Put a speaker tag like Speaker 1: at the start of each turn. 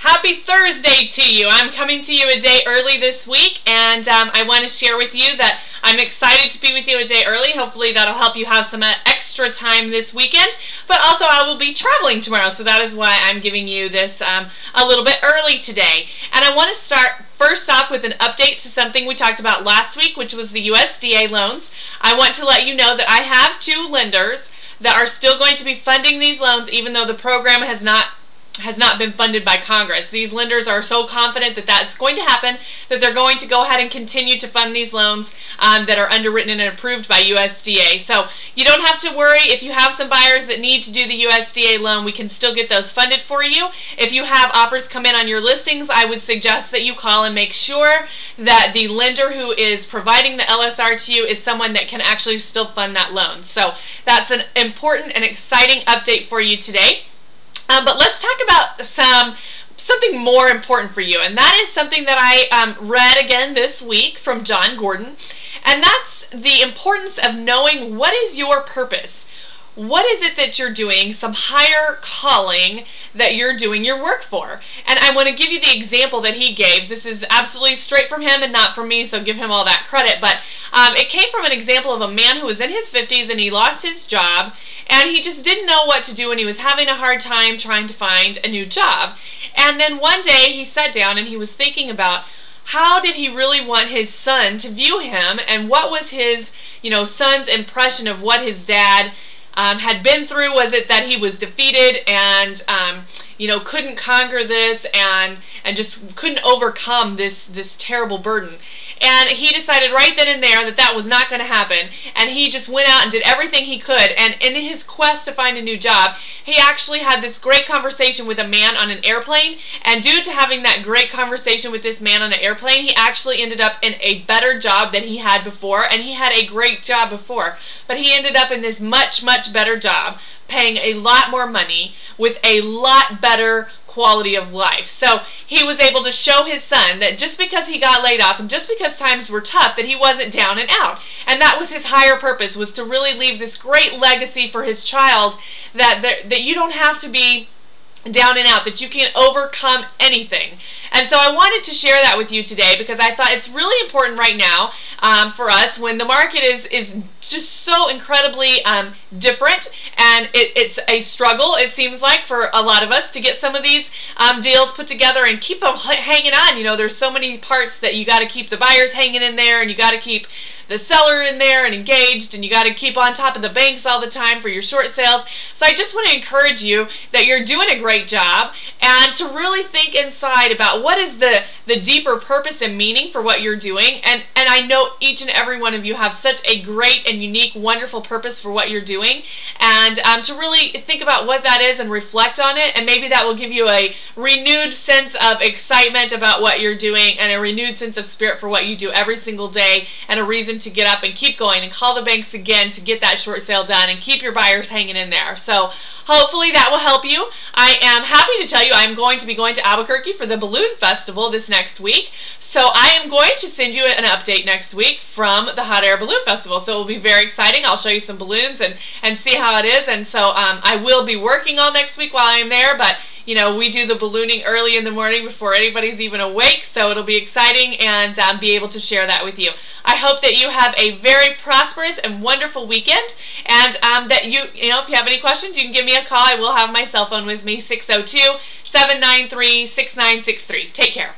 Speaker 1: Happy Thursday to you. I'm coming to you a day early this week, and I want to share with you that I'm excited to be with you a day early. Hopefully that'll help you have some extra time this weekend, but also I will be traveling tomorrow, so that is why I'm giving you this a little bit early today. And I want to start first off with an update to something we talked about last week, which was the USDA loans. I want to let you know that I have two lenders that are still going to be funding these loans even though the program has not been funded by Congress. These lenders are so confident that that's going to happen that they're going to go ahead and continue to fund these loans that are underwritten and approved by USDA. So you don't have to worry if you have some buyers that need to do the USDA loan. We can still get those funded for you. If you have offers come in on your listings, I would suggest that you call and make sure that the lender who is providing the LSR to you is someone that can actually still fund that loan. So that's an important and exciting update for you today. But let's talk about something more important for you, and that is something that I read again this week from Jon Gordon, and that's the importance of knowing what is your purpose. What is it that you're doing, some higher calling that you're doing your work for? And I want to give you the example that he gave. This is absolutely straight from him and not from me, so give him all that credit. But it came from an example of a man who was in his 50s and he lost his job, and he just didn't know what to do, and he was having a hard time trying to find a new job. And then one day he sat down and he was thinking about how did he really want his son to view him, and what was his son's impression of what his dad had been through. Was it that he was defeated and couldn't conquer this and just couldn't overcome this terrible burden? And he decided right then and there that that was not going to happen, and he just went out and did everything he could. And in his quest to find a new job, he actually had this great conversation with a man on an airplane, and due to having that great conversation with this man on an airplane, he actually ended up in a better job than he had before. And he had a great job before, but he ended up in this much better job, paying a lot more money with a lot better quality of life. So he was able to show his son that just because he got laid off and just because times were tough, that he wasn't down and out. And that was his higher purpose, was to really leave this great legacy for his child, that you don't have to be down and out, that you can overcome anything. And so I wanted to share that with you today because I thought it's really important right now for us when the market is just so incredibly different, and it's a struggle, it seems like, for a lot of us to get some of these deals put together and keep them hanging on. There's so many parts that you got to keep the buyers hanging in there, and you got to keep the seller in there and engaged, and you got to keep on top of the banks all the time for your short sales. So I just want to encourage you that you're doing a great job, and to really think inside about what is the deeper purpose and meaning for what you're doing. And I know each and every one of you have such a great and unique, wonderful purpose for what you're doing, and to really think about what that is and reflect on it, and maybe that will give you a renewed sense of excitement about what you're doing, and a renewed sense of spirit for what you do every single day, and a reason to get up and keep going and call the banks again to get that short sale done and keep your buyers hanging in there. So hopefully that will help you. I am happy to tell you I'm going to be going to Albuquerque for the Balloon Festival this next week. So I am going to send you an update next week from the Hot Air Balloon Festival. So it will be very exciting. I'll show you some balloons and see how it is. And so I will be working all next week while I'm there, but we do the ballooning early in the morning before anybody's even awake, so it'll be exciting, and be able to share that with you. I hope that you have a very prosperous and wonderful weekend, and that if you have any questions, you can give me a call. I will have my cell phone with me, 602-793-6963. Take care.